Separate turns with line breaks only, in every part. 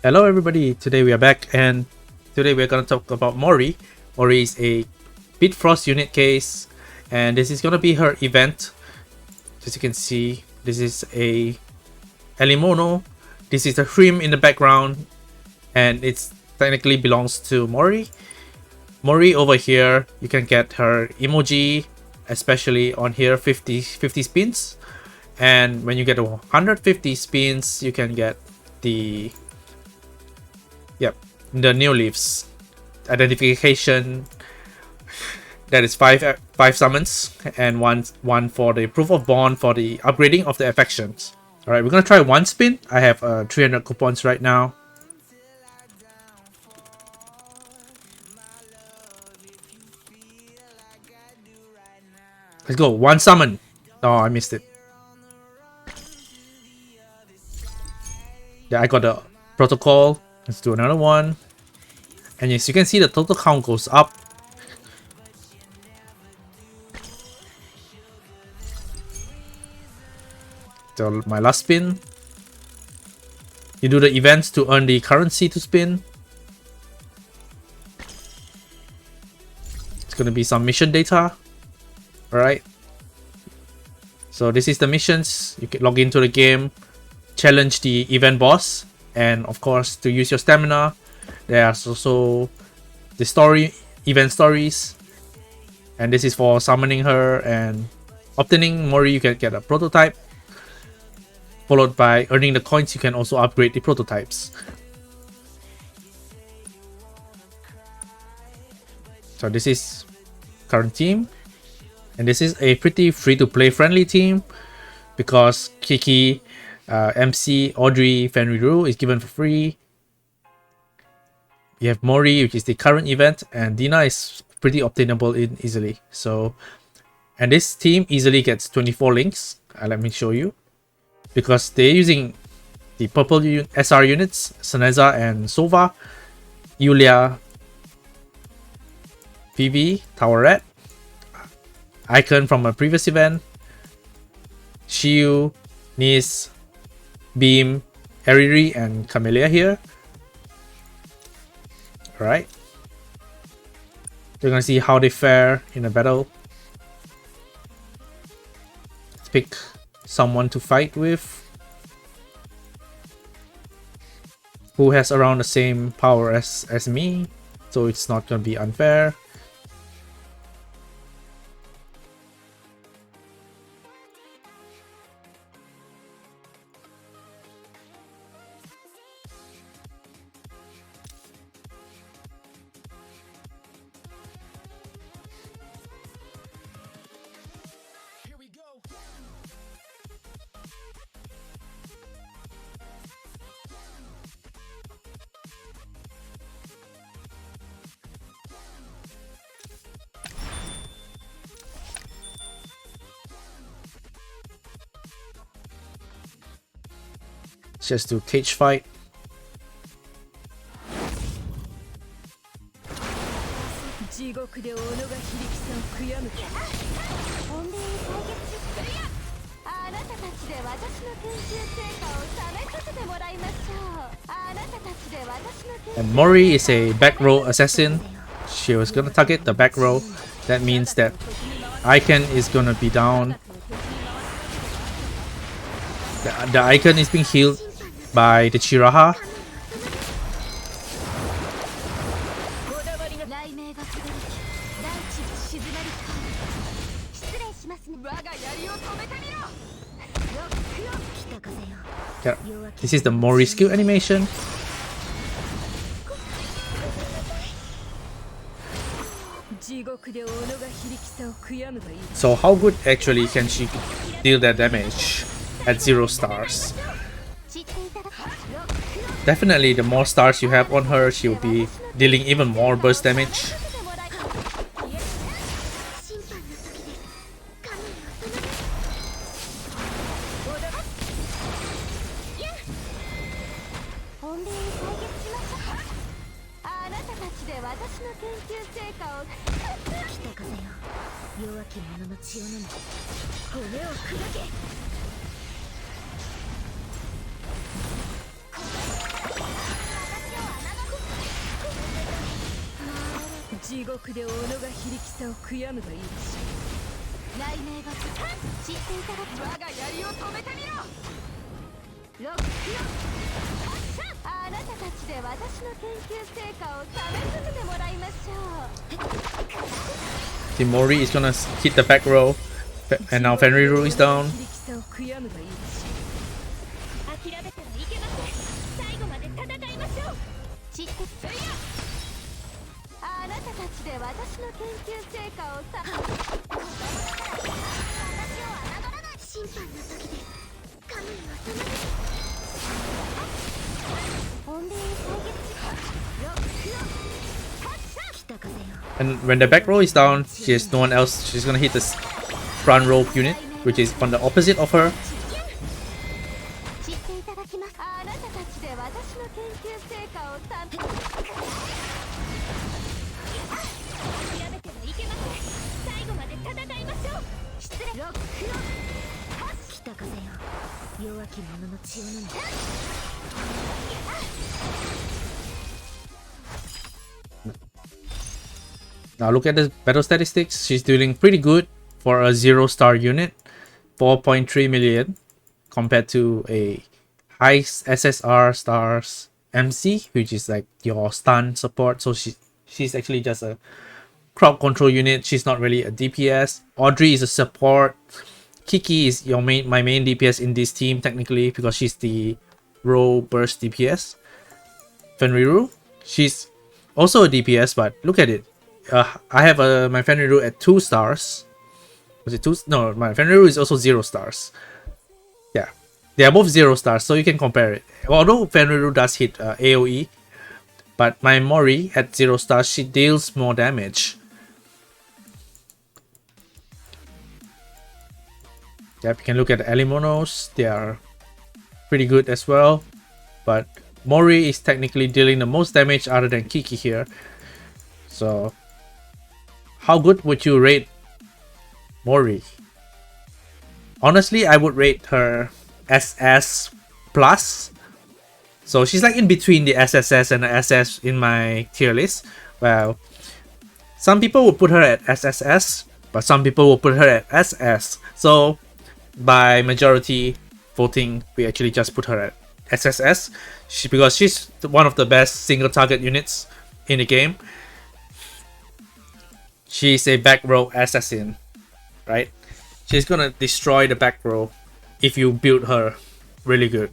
Hello everybody, today we are back and today we're going to talk about Mori. Mori is a Bitfrost unit case and this is going to be her event. As you can see, this is a Elimono. This is a Hrim in the background and it technically belongs to Mori. Mori over here, you can get her emoji, especially on here 50 spins. And when you get 150 spins, you can get the the new leaves identification. That is five summons and one for the proof of bond for the upgrading of the affections. All right, we're gonna try one spin. I have 300 coupons right now. Let's go. One summon. Oh, I missed it. Yeah, I got the protocol. Let's do another one. And yes, you can see the total count goes up. So my last spin. You do the events to earn the currency to spin. It's gonna be some mission data. Alright. So this is the missions. You can log into the game, challenge the event boss, and of course to use your stamina. There's also the event stories, and this is for summoning her and obtaining Mori. You can get a prototype, followed by earning the coins. You can also upgrade the prototypes. So this is current team, and this is a pretty free-to-play friendly team because Kiki, MC, Audrey, Fenrir is given for free. You have Mori, which is the current event, and Dina is pretty obtainable easily. So, and this team easily gets 24 links. Let me show you, because they're using the purple SR units, Saneza and Sova, Yulia, PV, Towerette, Icon from a previous event, Shiyu, Nis, Beam, Eriri, and Camellia here. Alright. You're gonna see how they fare in a battle. Let's pick someone to fight with who has around the same power as me, so it's not gonna be unfair. Just do cage fight. And Mori is a back row assassin. She was gonna target the back row. That means that Icon is gonna be down. The Icon is being healed by the Chiraha. Yeah, this is the Mori skill animation. So how good actually can she deal that damage at 0 stars? Definitely the more stars you have on her, she will be dealing even more burst damage. See, Mori is gonna hit the back row, and now Fenriru is down. And when the back row is down, she has no one else. She's gonna hit the front row unit, which is on the opposite of her. Now look at the battle statistics. She's doing pretty good for a 0-star unit. 4.3 million compared to a high SSR stars MC, which is like your stun support. So she's actually just a crowd control unit. She's not really a DPS. Audrey is a support. Kiki is my main DPS in this team technically, because she's the row burst DPS. Fenriru, she's also a DPS, but look at it. I have my Fenriru at 2 stars. Was it 2? No, my Fenriru is also 0 stars. Yeah, they are both 0 stars, so you can compare it. Although Fenriru does hit AoE, but my Mori at 0 stars, she deals more damage. Yep, you can look at the Elimonos. They are pretty good as well. But Mori is technically dealing the most damage other than Kiki here. So, how good would you rate Mori? Honestly, I would rate her SS plus. So she's like in between the SSS and the SS in my tier list. Well, some people will put her at SSS, but some people will put her at SS. So by majority voting, we actually just put her at SSS because she's one of the best single target units in the game. She's a back row assassin, right? She's gonna destroy the back row if you build her really good.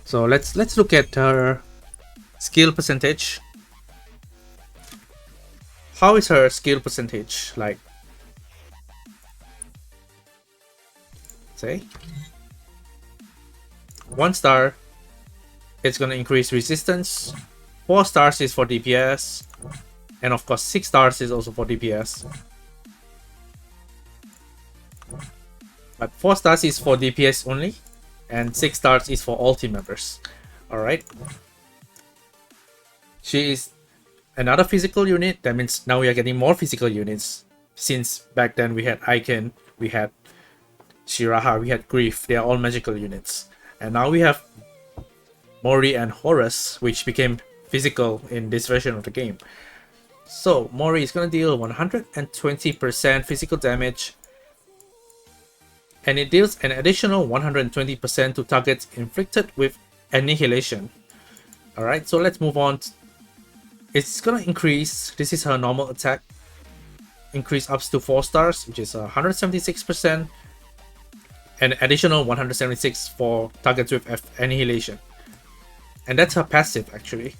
So let's look at her skill percentage. How is her skill percentage like? Say 1 star, it's gonna increase resistance. 4 stars is for DPS, and of course 6 stars is also for DPS. But 4 stars is for DPS only, and 6 stars is for all team members. Alright. She is another physical unit. That means now we are getting more physical units. Since back then we had Icon, we had Shiraha, we had Grief. They are all magical units. And now we have Mori and Horus, which became physical in this version of the game. So Mori is going to deal 120% physical damage, and it deals an additional 120% to targets inflicted with annihilation. Alright, so let's move on. It's going to increase, this is her normal attack, increase up to 4 stars, which is 176%, and additional 176 for targets with annihilation. And that's her passive actually.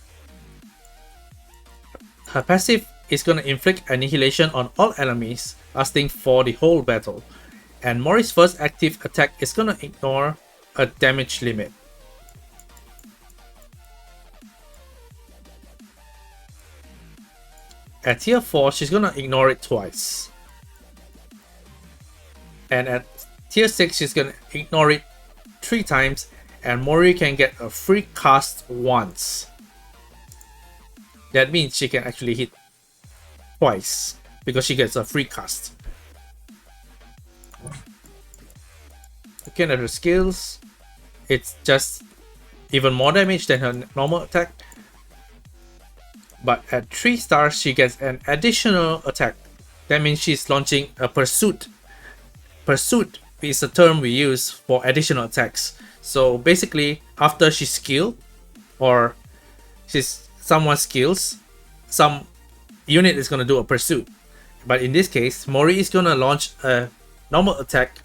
Her passive is going to inflict annihilation on all enemies, lasting for the whole battle. And Mori's first active attack is going to ignore a damage limit. At tier 4, she's going to ignore it twice. And at tier 6, she's going to ignore it 3 times. And Mori can get a free cast once. That means she can actually hit twice because she gets a free cast. Looking at her skills, it's just even more damage than her normal attack. But at 3 stars, she gets an additional attack. That means she's launching a pursuit. Pursuit is a term we use for additional attacks. So basically, after she skill, or someone skills, some unit is gonna do a pursuit. But in this case, Mori is gonna launch a normal attack,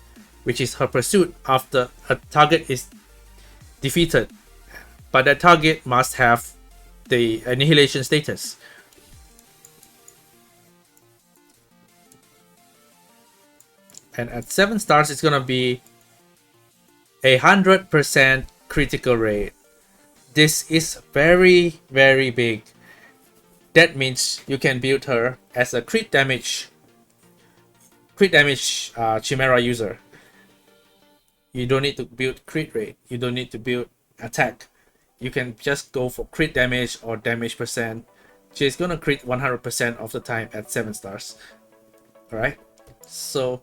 which is her pursuit after a target is defeated. But that target must have the annihilation status. And at 7 stars, it's gonna be 100% critical rate. This is very, very big. That means you can build her as a crit damage Chimera user. You don't need to build crit rate. You don't need to build attack. You can just go for crit damage or damage percent. She's gonna crit 100% of the time at 7 stars. Alright, so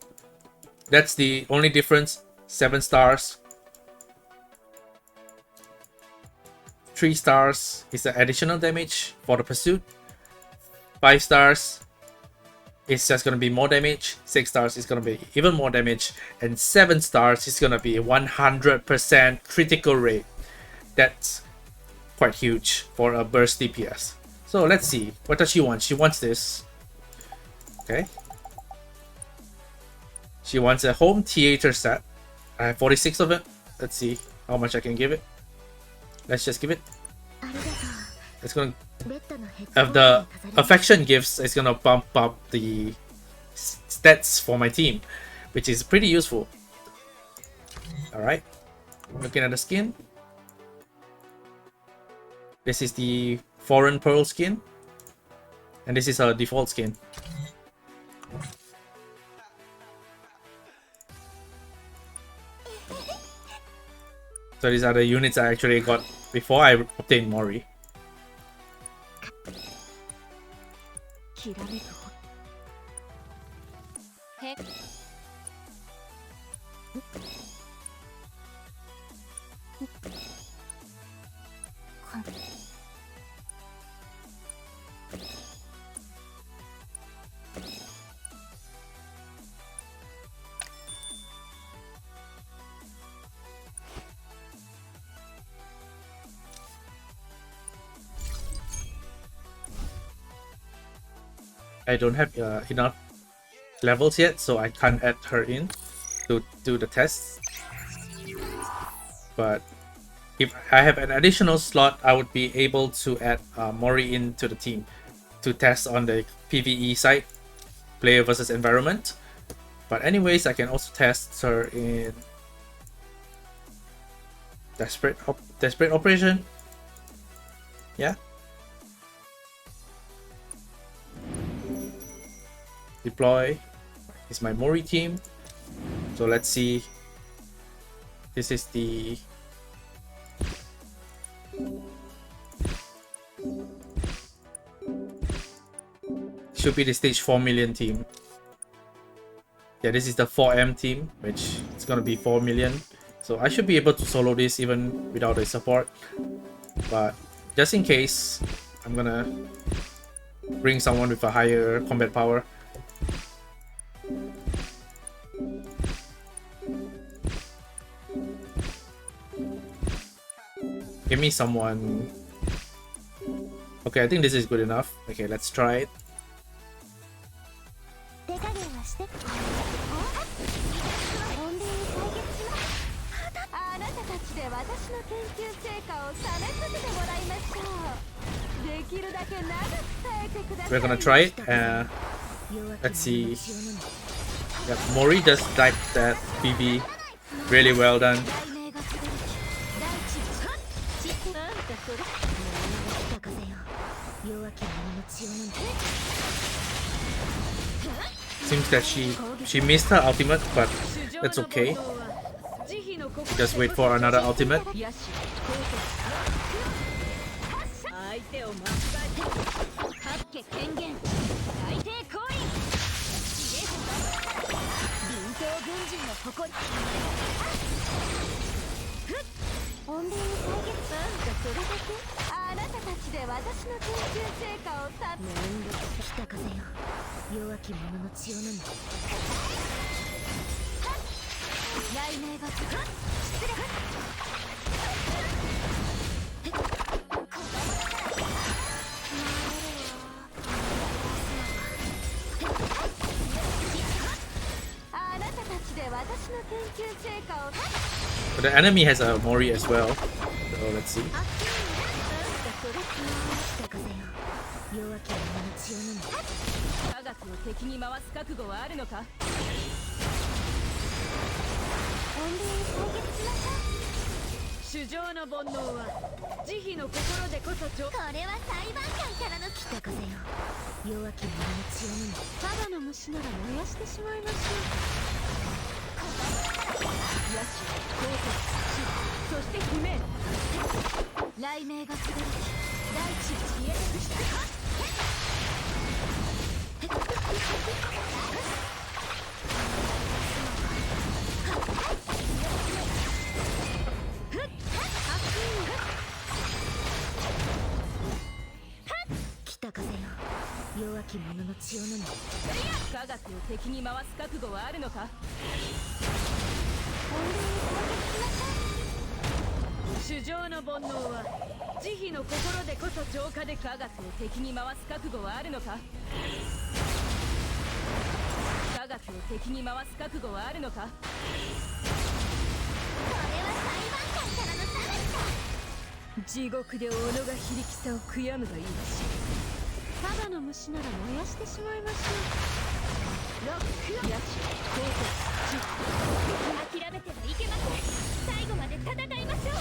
that's the only difference. 7 stars. 3 stars is the additional damage for the pursuit. 5 stars, it's just gonna be more damage. 6 stars is gonna be even more damage. And 7 stars is gonna be 100% critical rate. That's quite huge for a burst DPS. So let's see, what does she want? She wants this. Okay. She wants a home theater set. I have 46 of it. Let's see how much I can give it. Let's just give it. It's gonna, if the affection gifts, it's gonna bump up the stats for my team, which is pretty useful. Alright, looking at the skin. This is the foreign pearl skin, and this is her default skin. So these are the units I actually got before I obtained Mori. I don't have enough levels yet, so I can't add her in to do the tests. But if I have an additional slot, I would be able to add Mori into the team to test on the PvE side, player versus environment. But anyways, I can also test her in Desperate Operation. Yeah. Deploy is my Mori team. So let's see. This is the should be the stage 4 million team. Yeah, this is the 4M team, which is gonna be 4 million. So I should be able to solo this even without a support. But just in case, I'm gonna bring someone with a higher combat power. Give me someone. Okay, I think this is good enough. Okay, let's try it. We're gonna try it. Let's see. Yeah, Mori just typed that PB. Really well done. Seems that she missed her ultimate, but that's okay. Just wait for another ultimate.
それだけあなたたちで私の研究成果をたっめんどくさ北風よ弱き者の血を飲む雷鳴が失礼あなたたちで私の研究成果を
But the enemy has a Mori as well. So let's see.
弱き者の血を飲む科学を敵に回す覚悟はあるのか穏便に解決しましょう主情の煩悩は慈悲の心でこそこれは裁判官からの北風よ弱き者の血を飲むただの虫なら燃やしてしまいましょう野心光鉄死そして悲鳴雷鳴がすがる大地消えてくした北風よ弱き者の血を飲む科学を敵に回す覚悟はあるのか主情の煩悩は慈悲の心でこそ浄化で科学を敵に回す覚悟はあるのか科学を敵に回す覚悟はあるのかこれは裁判官からの裁判か地獄で己が非力さを悔やむがいいしただの虫なら燃やしてしまいましょうロック野心光鉄諦めてはいけません最後まで戦いましょう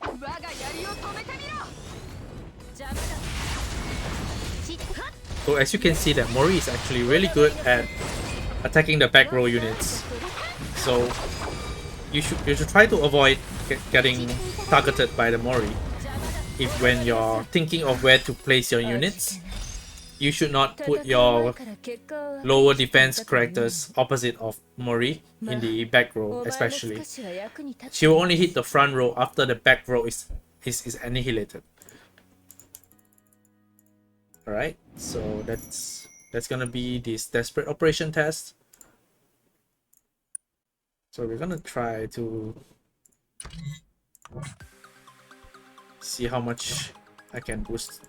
我が槍を止めてみろ邪魔だ
So as you can see that Mori is actually really good at attacking the back row units. So you should try to avoid getting targeted by the Mori. If when you're thinking of where to place your units, you should not put your lower defense characters opposite of Mori in the back row especially. She will only hit the front row after the back row is annihilated. Alright, so that's gonna be this desperate operation test. So we're gonna try to see how much I can boost.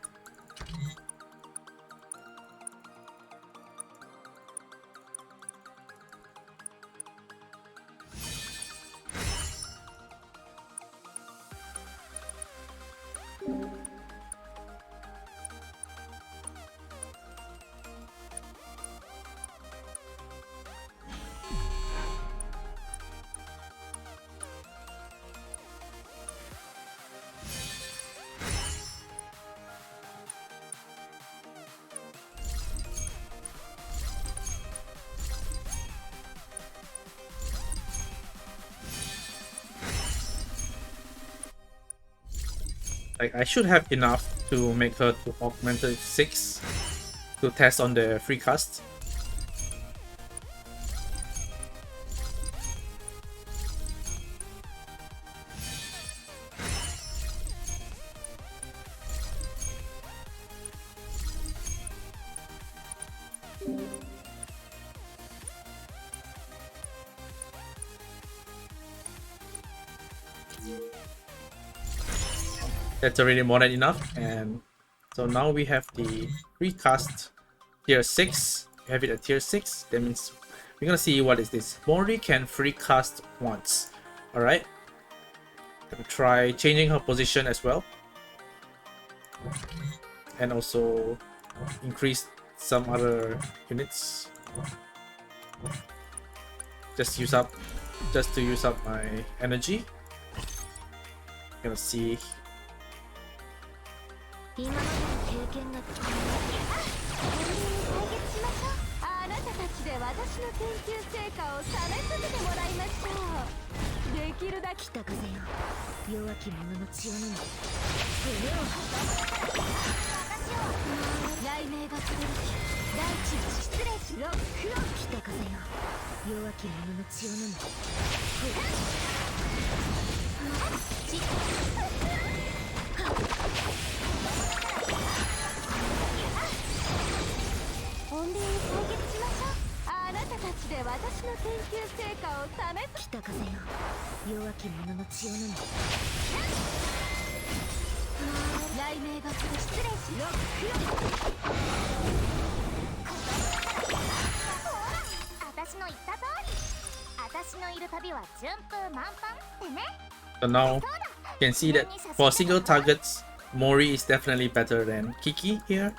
Like I should have enough to make her to augmented 6 to test on the free cast. That's already more than enough, and so now we have the recast tier 6. We have it at tier 6. That means we're gonna see what is this. Mori can free cast once. Alright. Gonna try changing her position as well. And also increase some other units. Just to use up my energy. Gonna see.
今までの経験があなたたちで私の研究成果を試させてもらいましょう。できるだけ北風よ弱き者の血を飲む私を雷鳴がする大地を失礼しろ北風よ弱き者の血を飲む北風よ、弱き者の血を飲む。雷鳴がする。失礼しロックよ。
私の言った通り、私のいる旅は順風満帆ってね。
So now you can see that for single targets, Mori is definitely better than Kiki here.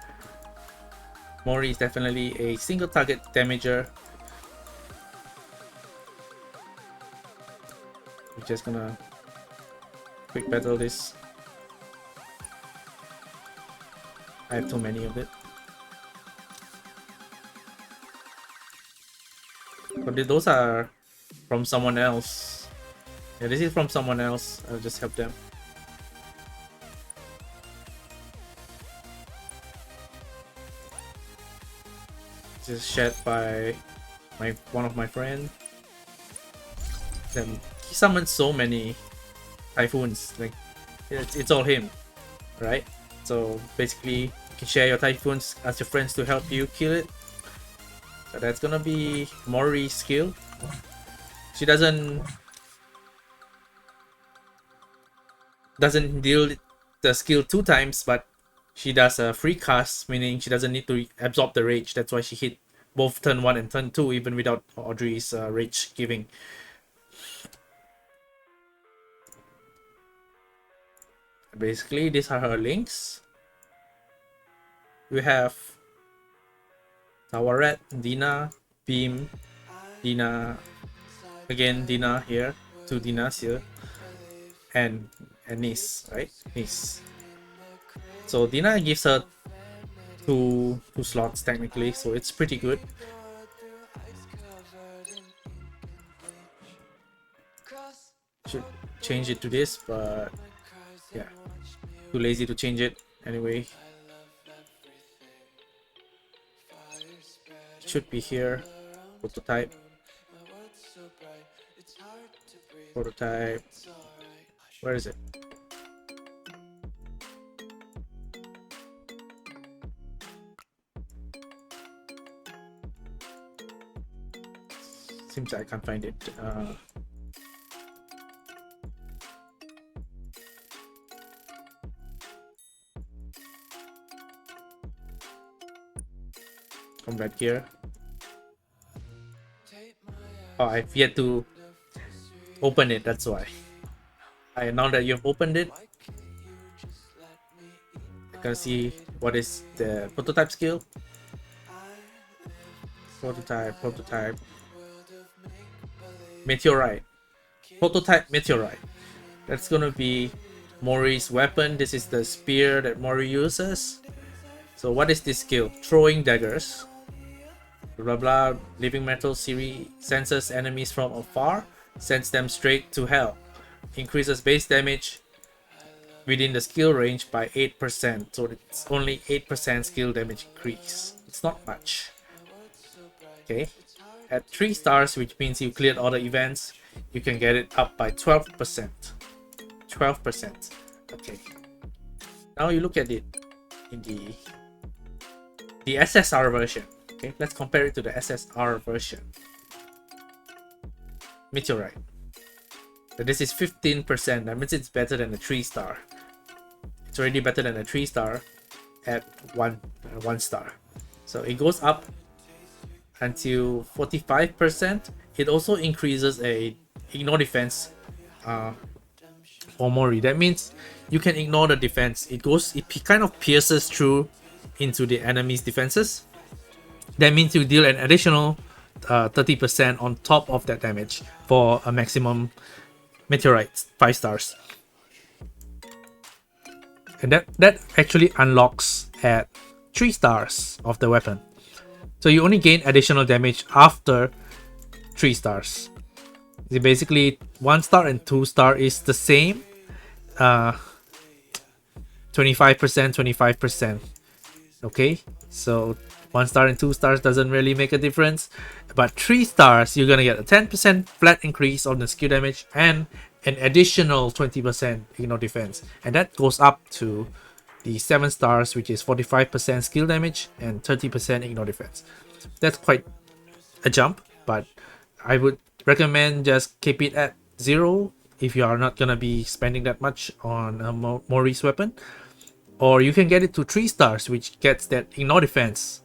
Mori is definitely a single target damager. We're just gonna quick battle this. I have too many of it. But those are from someone else. Yeah, this is from someone else. I'll just help them. This is shared by one of my friends. Then he summoned so many typhoons. Like it's all him, right? So basically, you can share your typhoons as your friends to help you kill it. So that's gonna be Mori's skill. She doesn't deal the skill 2 times, but she does a free cast, meaning she doesn't need to absorb the rage. That's why she hit both turn 1 and turn 2 even without Audrey's rage giving. Basically, these are her links. We have Tawaret, Dina, Beam, Dina, again Dina here, 2 Dinas here, and Nis, right? Nis. So Dina gives her two slots technically, so it's pretty good. Should change it to this, but yeah, too lazy to change it anyway. It should be here. Prototype. Prototype. Where is it? Seems I can't find it. Combat gear. Oh, I've yet to open it, that's why. Now that you've opened it, you can see what is the prototype skill. Prototype. Meteorite. Prototype Meteorite. That's gonna be Mori's weapon. This is the spear that Mori uses. So what is this skill? Throwing daggers. Blah blah. Living metal series senses enemies from afar, sends them straight to hell. Increases base damage within the skill range by 8%. So it's only 8% skill damage increase. It's not much. Okay. At 3 stars, which means you cleared all the events, you can get it up by 12%. 12%. Okay. Now you look at it in the SSR version. Okay, let's compare it to the SSR version. Meteorite. So this is 15%. That means it's better than a 3 star. It's already better than a 3 star at 1 star. So it goes up until 45%. It also increases a ignore defense for Mori. That means you can ignore the defense. It kind of pierces through into the enemy's defenses. That means you deal an additional 30% on top of that damage for a maximum Meteorite 5 stars. And that actually unlocks at 3 stars of the weapon. So you only gain additional damage after 3 stars. So basically 1 star and 2 star is the same. 25%. Okay, so 1 star and 2 stars doesn't really make a difference, but 3 stars you're gonna get a 10% flat increase on the skill damage and an additional 20% ignore defense, and that goes up to the 7 stars, which is 45% skill damage and 30% ignore defense. That's quite a jump, but I would recommend just keep it at 0 if you are not gonna be spending that much on a Mori's weapon. Or you can get it to 3 stars, which gets that ignore defense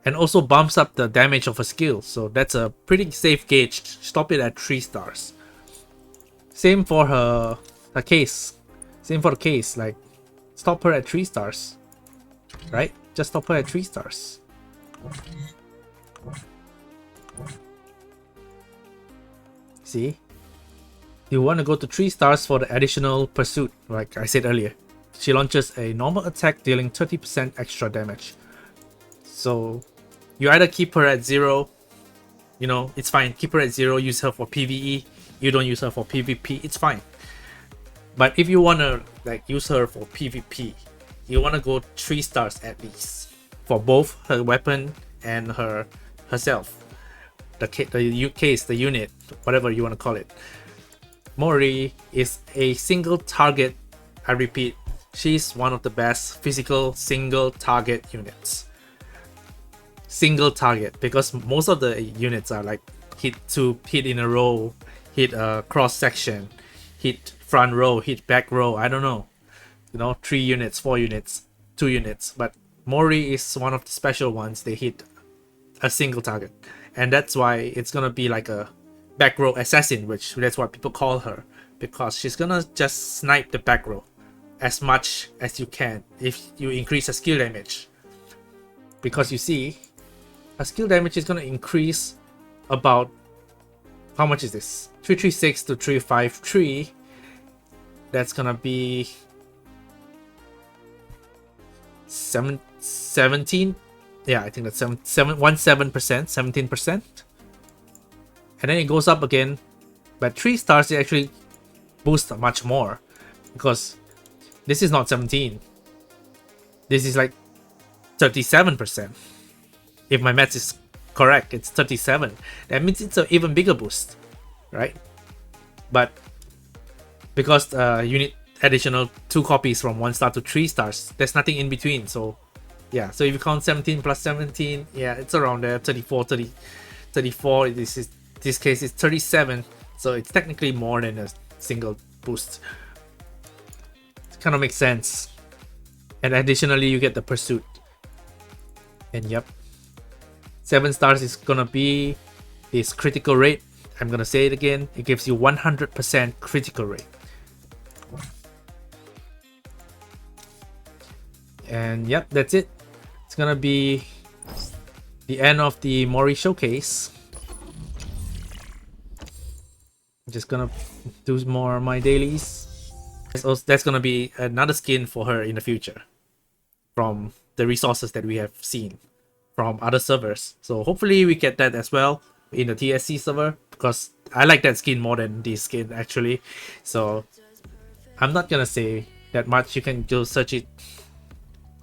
and also bumps up the damage of a skill. So that's a pretty safe gauge. Stop it at 3 stars. Same for her case. Same for the case. Like, stop her at 3 stars. Right? Just stop her at 3 stars. See? You want to go to 3 stars for the additional pursuit, like I said earlier. She launches a normal attack dealing 30% extra damage. So you either keep her at 0, you know, it's fine. Keep her at 0, use her for PvE. You don't use her for PvP, it's fine. But if you want to like use her for PvP, you want to go 3 stars at least for both her weapon and herself. The case, the unit, whatever you want to call it. Mori is a single target. I repeat, she's one of the best physical single target units. Single target, because most of the units are like hit in a row, hit a cross section, hit front row, hit back row. I don't know, you know, 3 units, 4 units, 2 units. But Mori is one of the special ones. They hit a single target, and that's why it's gonna be like a back row assassin, which that's what people call her, because she's gonna just snipe the back row as much as you can if you increase her skill damage. Because you see, her skill damage is gonna increase about, how much is this? 336 to 353. That's gonna be 17. Yeah, I think that's 17%, 17%. And then it goes up again. But 3 stars, it actually boosts much more, because this is not 17. This is like 37%. If my maths is correct, it's 37. That means it's an even bigger boost, right? But because you need additional 2 copies from 1 star to 3 stars, there's nothing in between. So yeah, so if you count 17 plus 17, yeah, it's around there. 34. This case is 37, so it's technically more than a single boost. It kind of makes sense. And additionally, you get the pursuit. And yep, 7 stars is gonna be this critical rate. I'm gonna say it again. It gives you 100% critical rate. And yep, that's it. It's gonna be the end of the Mori showcase. I'm just gonna do more of my dailies. That's gonna be another skin for her in the future from the resources that we have seen from other servers. So hopefully we get that as well in the TSC server, because I like that skin more than this skin actually. So I'm not gonna say that much. You can go search it.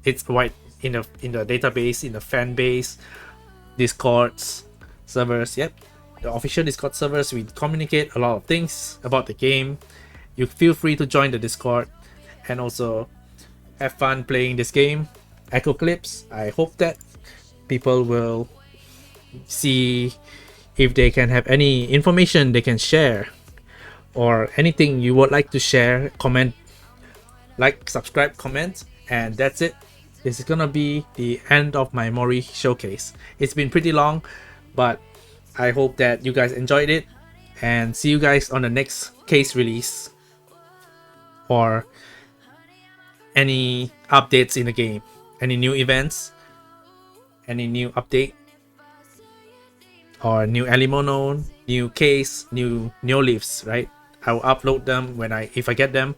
It's right in the database, in the fan base, Discords, servers. Yep, the official Discord servers. We communicate a lot of things about the game. You feel free to join the Discord and also have fun playing this game, Echocalypse. I hope that people will see if they can have any information they can share, or anything you would like to share. Comment, like, subscribe, comment, and that's it. This is gonna be the end of my Mori showcase. It's been pretty long, but I hope that you guys enjoyed it, and see you guys on the next case release or any updates in the game, any new events, any new update, or new Elimono, new case, new leaves, right? I'll upload them if I get them,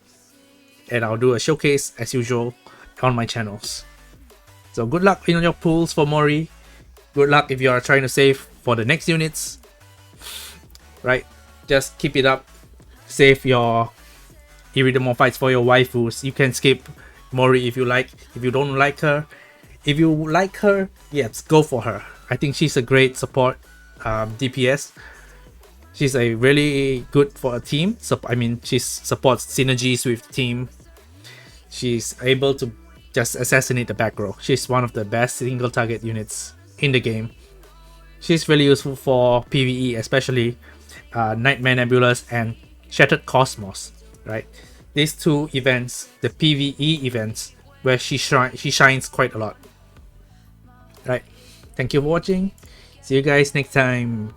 and I'll do a showcase as usual on my channels. So good luck in your pulls for Mori. Good luck if you are trying to save for the next units, right? Just keep it up. Save your Iridium fights for your waifus. You can skip Mori if you like. If you don't like her, if you like her, yes, go for her. I think she's a great support DPS. She's a really good for a team. So I mean, she supports synergies with team. She's able to just assassinate the back row. She's one of the best single target units in the game. she's really useful for PvE, especially Nightmare Nebulas and Shattered Cosmos, right? These two events, the PvE events, where she shines quite a lot, right? Thank you for watching. See you guys next time.